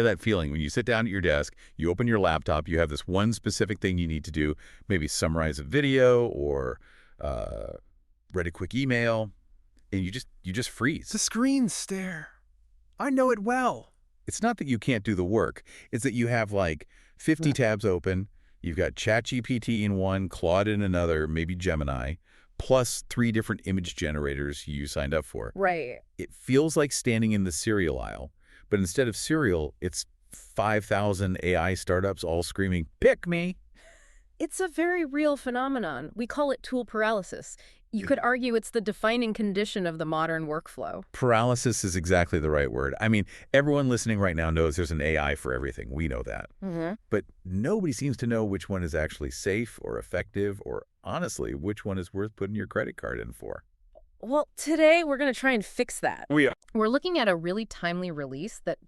that feeling when you sit down at your desk, you open your laptop, you have this one specific thing you need to do, maybe summarize a video or write a quick email, and you just freeze. The screen stare. I know it well. It's not that you can't do the work. It's that you have like 50 tabs open. You've got ChatGPT in one, Claude in another, maybe Gemini, plus 3 different image generators you signed up for. Right. It feels like standing in the cereal aisle, but instead of cereal, it's 5,000 AI startups all screaming, "Pick me!" It's a very real phenomenon. We call it tool paralysis. You could argue it's the defining condition of the modern workflow. Paralysis is exactly the right word. I mean, everyone listening right now knows there's an AI for everything. We know that. But nobody seems to know which one is actually safe or effective or, honestly, which one is worth putting your credit card in for. Well, today we're going to try and fix that. We are. We're looking at a really timely release that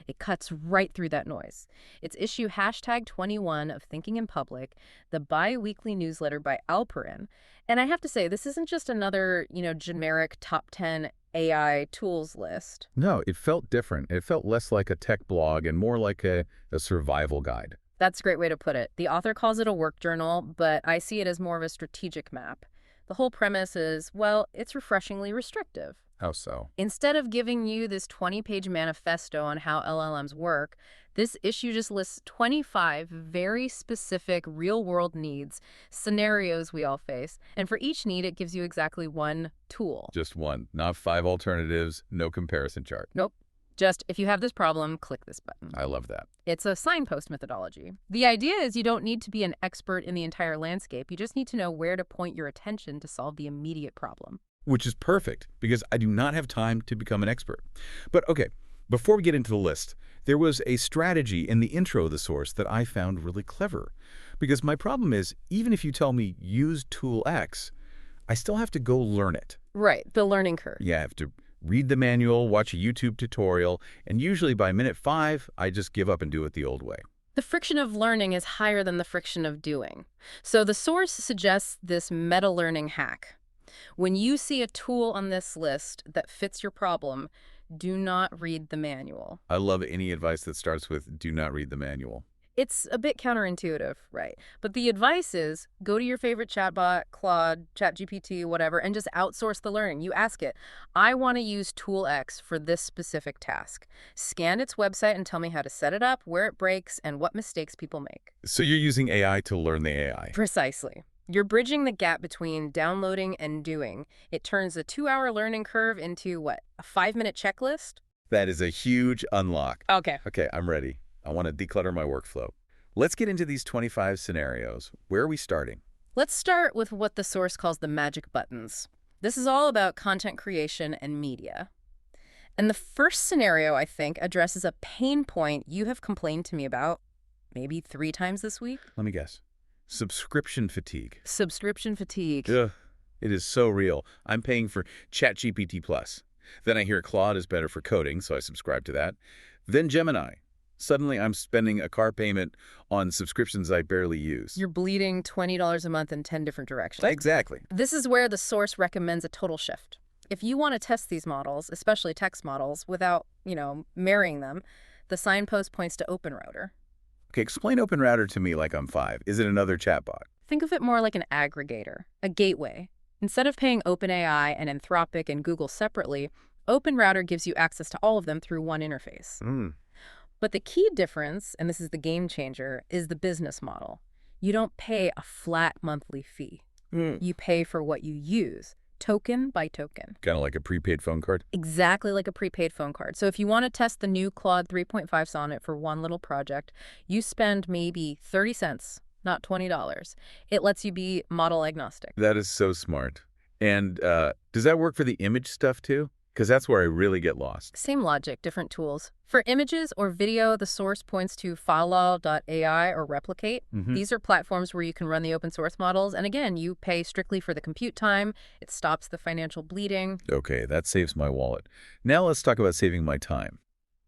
it cuts right through that noise. It's issue #21 of Thinking in Public, the bi-weekly newsletter by Alperin. And I have to say, this isn't just another, generic top 10 AI tools list. No, it felt different. It felt less like a tech blog and more like a survival guide. That's a great way to put it. The author calls it a work journal, but I see it as more of a strategic map. The whole premise is, well, it's refreshingly restrictive. How so? Instead of giving you this 20-page manifesto on how LLMs work, this issue just lists 25 very specific real-world needs, scenarios we all face, and for each need, it gives you exactly one tool. Just one, not 5 alternatives, no comparison chart. Nope. Just, if you have this problem, click this button. I love that. It's a signpost methodology. The idea is you don't need to be an expert in the entire landscape. You just need to know where to point your attention to solve the immediate problem. Which is perfect, because I do not have time to become an expert. But okay, before we get into the list, there was a strategy in the intro of the source that I found really clever. Because my problem is, even if you tell me use tool X, I still have to go learn it. Right, the learning curve. Yeah, I have to read the manual, watch a YouTube tutorial, and usually by minute 5, I just give up and do it the old way. The friction of learning is higher than the friction of doing. So the source suggests this meta-learning hack. When you see a tool on this list that fits your problem, do not read the manual. I love any advice that starts with "do not read the manual." It's a bit counterintuitive, right? But the advice is go to your favorite chatbot, Claude, ChatGPT, whatever, and just outsource the learning. You ask it, I want to use tool X for this specific task. Scan its website and tell me how to set it up, where it breaks, and what mistakes people make. So you're using AI to learn the AI. Precisely. You're bridging the gap between downloading and doing. It turns a 2-hour learning curve into, what, a 5-minute checklist? That is a huge unlock. Okay. Okay, I'm ready. I want to declutter my workflow. Let's get into these 25 scenarios. Where are we starting? Let's start with what the source calls the magic buttons. This is all about content creation and media. And the first scenario, I think, addresses a pain point you have complained to me about maybe 3 times this week. Let me guess. Subscription fatigue. Subscription fatigue. Ugh, it is so real. I'm paying for ChatGPT Plus. Then I hear Claude is better for coding, so I subscribe to that. Then Gemini. Suddenly, I'm spending a car payment on subscriptions I barely use. You're bleeding $20 a month in 10 different directions. Exactly. This is where the source recommends a total shift. If you want to test these models, especially text models, without, marrying them, the signpost points to OpenRouter. Okay, explain OpenRouter to me like I'm 5. Is it another chatbot? Think of it more like an aggregator, a gateway. Instead of paying OpenAI and Anthropic and Google separately, OpenRouter gives you access to all of them through one interface. But the key difference, and this is the game changer, is the business model. You don't pay a flat monthly fee. You pay for what you use, token by token. Kind of like a prepaid phone card? Exactly like a prepaid phone card. So if you want to test the new Claude 3.5 Sonnet for one little project, you spend maybe 30 cents, not $20. It lets you be model agnostic. That is so smart. And does that work for the image stuff too? Because that's where I really get lost. Same logic, different tools. For images or video, the source points to FileLaw.ai or Replicate. These are platforms where you can run the open source models. And again, you pay strictly for the compute time. It stops the financial bleeding. Okay, that saves my wallet. Now let's talk about saving my time.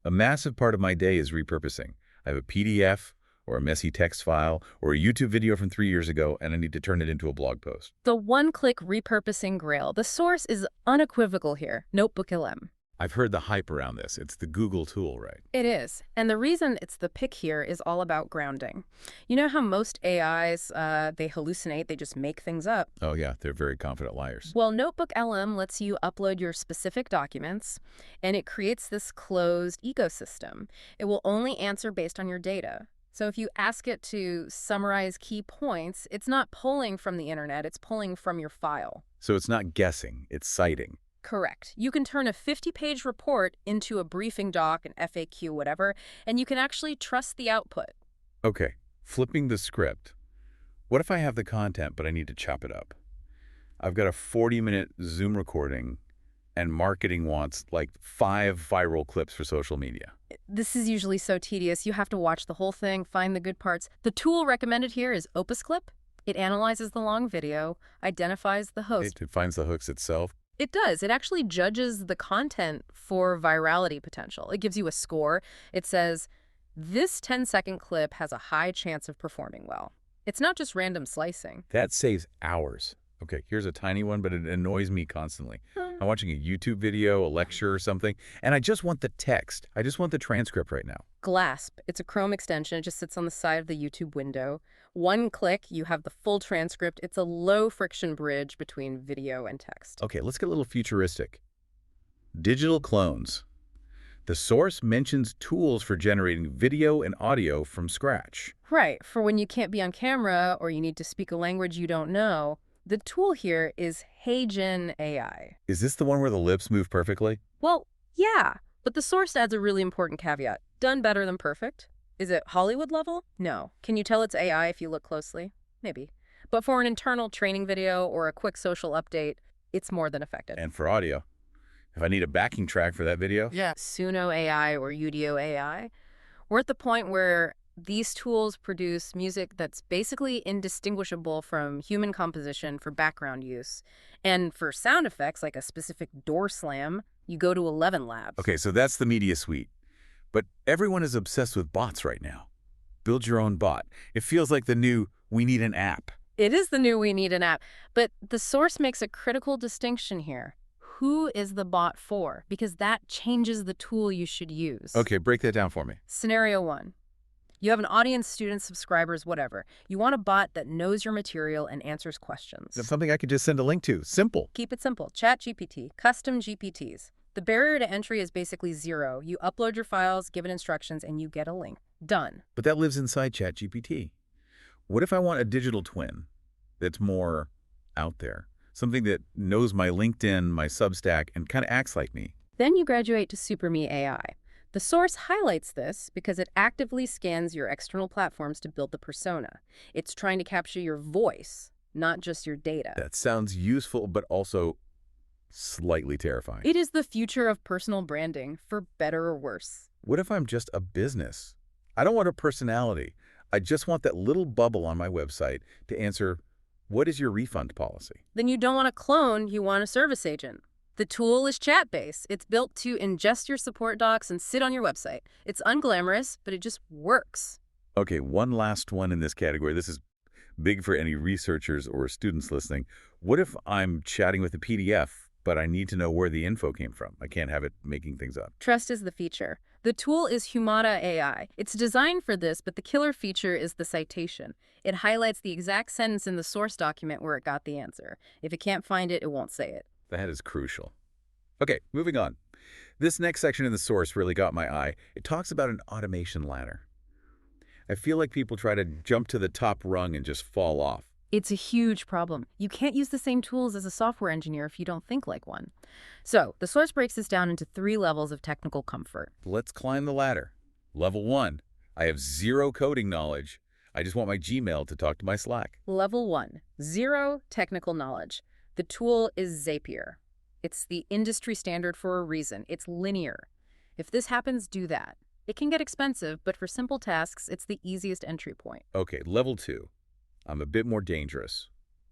A massive part of my day is repurposing. I have a PDF or a messy text file or a YouTube video from 3 years ago, and I need to turn it into a blog post. The one-click repurposing grail. The source is unequivocal here. Notebook LM. I've heard the hype around this. It's the Google tool, right? It is. And the reason it's the pick here is all about grounding. You know how most AIs, they hallucinate, they just make things up. Oh, yeah, they're very confident liars. Well, Notebook LM lets you upload your specific documents, and it creates this closed ecosystem. It will only answer based on your data. So if you ask it to summarize key points, it's not pulling from the internet, it's pulling from your file. So it's not guessing, it's citing. Correct. You can turn a 50-page report into a briefing doc, an FAQ, whatever, and you can actually trust the output. Okay, flipping the script. What if I have the content, but I need to chop it up? I've got a 40-minute Zoom recording, and marketing wants like 5 viral clips for social media. This is usually so tedious. You have to watch the whole thing, find the good parts. The tool recommended here is Opus Clip. It analyzes the long video, identifies the host. It finds the hooks itself. It does. It actually judges the content for virality potential. It gives you a score. It says, this 10-second clip has a high chance of performing well. It's not just random slicing. That saves hours. Okay, here's a tiny one, but it annoys me constantly. I'm watching a YouTube video, a lecture or something, and I just want the text. I just want the transcript right now. Glasp. It's a Chrome extension. It just sits on the side of the YouTube window. One click, you have the full transcript. It's a low-friction bridge between video and text. Okay, let's get a little futuristic. Digital clones. The source mentions tools for generating video and audio from scratch. Right. For when you can't be on camera or you need to speak a language you don't know, the tool here is HeyGen AI. Is this the one where the lips move perfectly? Well, yeah, but the source adds a really important caveat. Done better than perfect. Is it Hollywood level? No. Can you tell it's AI if you look closely? Maybe. But for an internal training video or a quick social update, it's more than effective. And for audio, if I need a backing track for that video? Yeah. Suno AI or Udio AI, we're at the point where these tools produce music that's basically indistinguishable from human composition for background use. And for sound effects, like a specific door slam, you go to 11 Labs. Okay, so that's the media suite. But everyone is obsessed with bots right now. Build your own bot. It feels like the new, we need an app. It is the new we need an app. But the source makes a critical distinction here. Who is the bot for? Because that changes the tool you should use. Okay, break that down for me. Scenario 1. You have an audience, students, subscribers, whatever. You want a bot that knows your material and answers questions. That's something I could just send a link to. Simple. Keep it simple. ChatGPT, custom GPTs. The barrier to entry is basically 0. You upload your files, give it instructions, and you get a link. Done. But that lives inside ChatGPT. What if I want a digital twin that's more out there? Something that knows my LinkedIn, my Substack, and kind of acts like me. Then you graduate to SuperMe AI. The source highlights this because it actively scans your external platforms to build the persona. It's trying to capture your voice, not just your data. That sounds useful, but also slightly terrifying. It is the future of personal branding, for better or worse. What if I'm just a business? I don't want a personality. I just want that little bubble on my website to answer, what is your refund policy? Then you don't want a clone, you want a service agent. The tool is chat-based. It's built to ingest your support docs and sit on your website. It's unglamorous, but it just works. Okay, one last one in this category. This is big for any researchers or students listening. What if I'm chatting with a PDF, but I need to know where the info came from? I can't have it making things up. Trust is the feature. The tool is Humata AI. It's designed for this, but the killer feature is the citation. It highlights the exact sentence in the source document where it got the answer. If it can't find it, it won't say it. That is crucial. Okay, moving on. This next section in the source really got my eye. It talks about an automation ladder. I feel like people try to jump to the top rung and just fall off. It's a huge problem. You can't use the same tools as a software engineer if you don't think like one. So, the source breaks this down into 3 levels of technical comfort. Let's climb the ladder. Level 1, I have 0 coding knowledge. I just want my Gmail to talk to my Slack. Level 1, 0 technical knowledge. The tool is Zapier. It's the industry standard for a reason. It's linear. If this happens, do that. It can get expensive, but for simple tasks, it's the easiest entry point. Okay, level 2. I'm a bit more dangerous.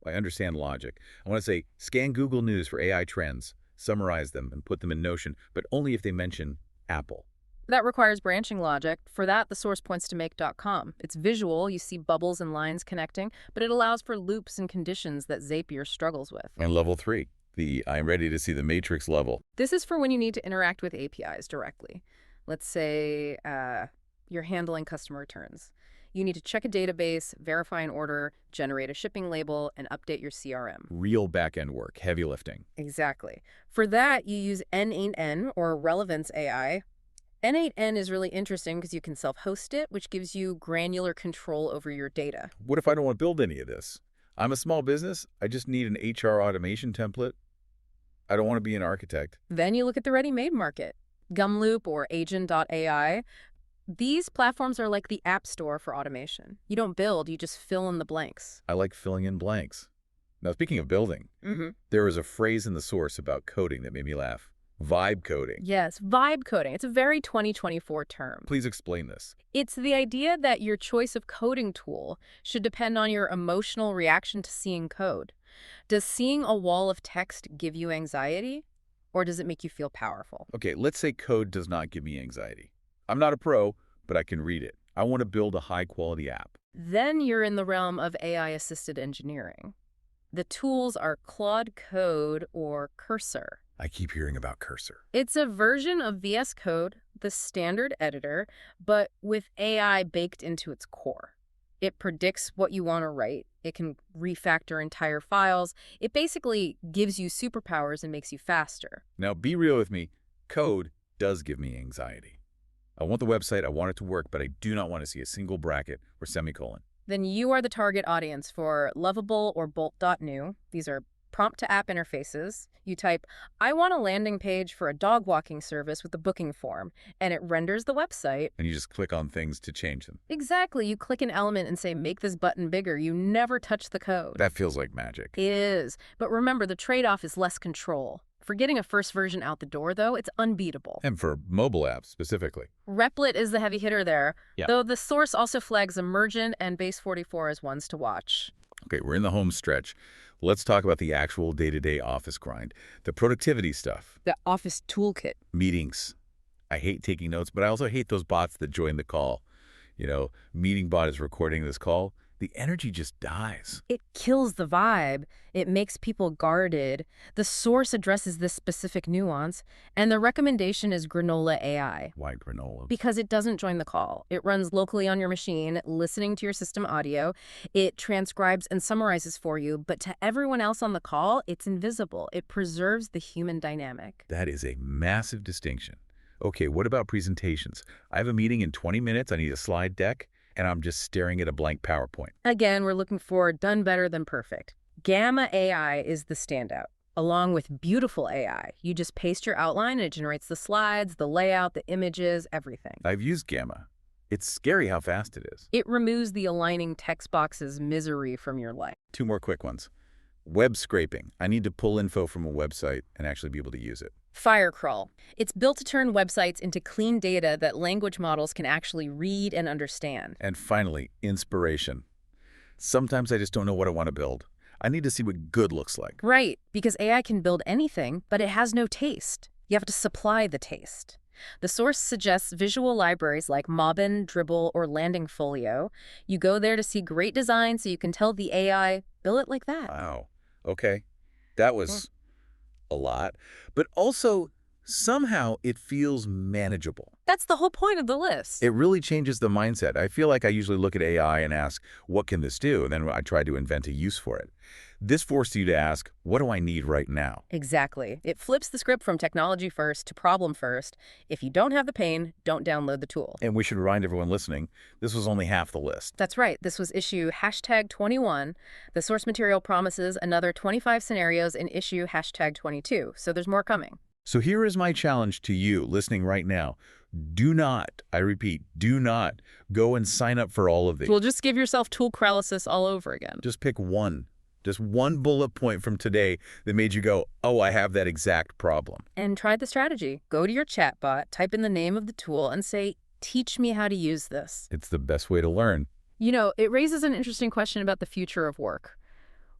I understand logic. I want to say, scan Google News for AI trends, summarize them, and put them in Notion, but only if they mention Apple. That requires branching logic. For that, the source points to make.com. It's visual, you see bubbles and lines connecting, but it allows for loops and conditions that Zapier struggles with. And level 3. I'm ready to see the matrix level. This is for when you need to interact with APIs directly. Let's say you're handling customer returns. You need to check a database, verify an order, generate a shipping label, and update your CRM. Real back-end work, heavy lifting. Exactly. For that, you use N8N, or Relevance AI. N8N is really interesting because you can self-host it, which gives you granular control over your data. What if I don't want to build any of this? I'm a small business. I just need an HR automation template. I don't want to be an architect. Then you look at the ready-made market. Gumloop or Agent.ai. These platforms are like the app store for automation. You don't build, you just fill in the blanks. I like filling in blanks. Now, speaking of building, there was a phrase in the source about coding that made me laugh. Vibe coding. Yes, vibe coding. It's a very 2024 term. Please explain this. It's the idea that your choice of coding tool should depend on your emotional reaction to seeing code. Does seeing a wall of text give you anxiety, or does it make you feel powerful? Okay, let's say code does not give me anxiety. I'm not a pro, but I can read it. I want to build a high-quality app. Then you're in the realm of AI-assisted engineering. The tools are Claude Code or Cursor. I keep hearing about Cursor. It's a version of VS Code, the standard editor, but with AI baked into its core. It predicts what you want to write. It can refactor entire files. It basically gives you superpowers and makes you faster. Now, be real with me. Code does give me anxiety. I want the website, I want it to work, but I do not want to see a single bracket or semicolon. Then you are the target audience for Lovable or Bolt.new. These are prompt-to-app interfaces. You type, I want a landing page for a dog walking service with a booking form, and it renders the website. And you just click on things to change them. Exactly. You click an element and say, make this button bigger. You never touch the code. That feels like magic. It is. But remember, the trade-off is less control. For getting a first version out the door, though, it's unbeatable. And for mobile apps specifically. Replit is the heavy hitter there, Yeah. though the source also flags Emergent and Base 44 as ones to watch. Okay, we're in the home stretch. Let's talk about the actual day-to-day office grind, the productivity stuff. The Office Toolkit. Meetings. I hate taking notes, but I also hate those bots that join the call. You know, meeting bot is recording this call. The energy just dies. It kills the vibe. It makes people guarded. The source addresses this specific nuance, and the recommendation is Granola AI. Why granola? Because it doesn't join the call. It runs locally on your machine, listening to your system audio. It transcribes and summarizes for you, but to everyone else on the call, it's invisible. It preserves the human dynamic. That is a massive distinction. Okay, what about presentations? I have a meeting in 20 minutes. I need a slide deck, and I'm just staring at a blank PowerPoint. Again, we're looking for done better than perfect. Gamma AI is the standout, along with Beautiful AI. You just paste your outline, and it generates the slides, the layout, the images, everything. I've used Gamma. It's scary how fast it is. It removes the aligning text box's misery from your life. 2 more quick ones. Web scraping. I need to pull info from a website and actually be able to use it. Firecrawl. It's built to turn websites into clean data that language models can actually read and understand. And finally, inspiration. Sometimes I just don't know what I want to build. I need to see what good looks like. Right, because AI can build anything, but it has no taste. You have to supply the taste. The source suggests visual libraries like Mobbin, Dribble, or Landing Folio. You go there to see great design so you can tell the AI, build it like that. Wow. Okay. That was a lot. But also, somehow it feels manageable. That's the whole point of the list. It really changes the mindset. I feel like I usually look at AI and ask, what can this do? And then I try to invent a use for it. This forced you to ask, what do I need right now? Exactly. It flips the script from technology first to problem first. If you don't have the pain, don't download the tool. And we should remind everyone listening, this was only half the list. That's right. This was issue #21. The source material promises another 25 scenarios in issue #22. So there's more coming. So here is my challenge to you listening right now. Do not, I repeat, do not go and sign up for all of these. Well, just give yourself tool paralysis all over again. Just pick one. Just one bullet point from today that made you go, oh, I have that exact problem. And try the strategy. Go to your chatbot, type in the name of the tool, and say, teach me how to use this. It's the best way to learn. You know, it raises an interesting question about the future of work.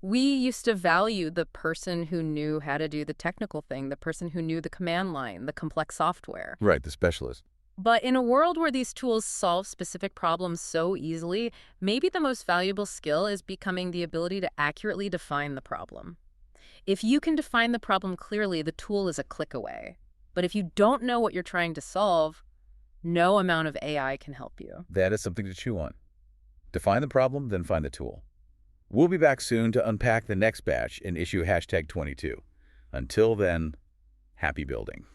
We used to value the person who knew how to do the technical thing, the person who knew the command line, the complex software. Right, the specialist. But in a world where these tools solve specific problems so easily, maybe the most valuable skill is becoming the ability to accurately define the problem. If you can define the problem clearly, the tool is a click away. But if you don't know what you're trying to solve, no amount of AI can help you. That is something to chew on. Define the problem, then find the tool. We'll be back soon to unpack the next batch in issue #22. Until then, happy building.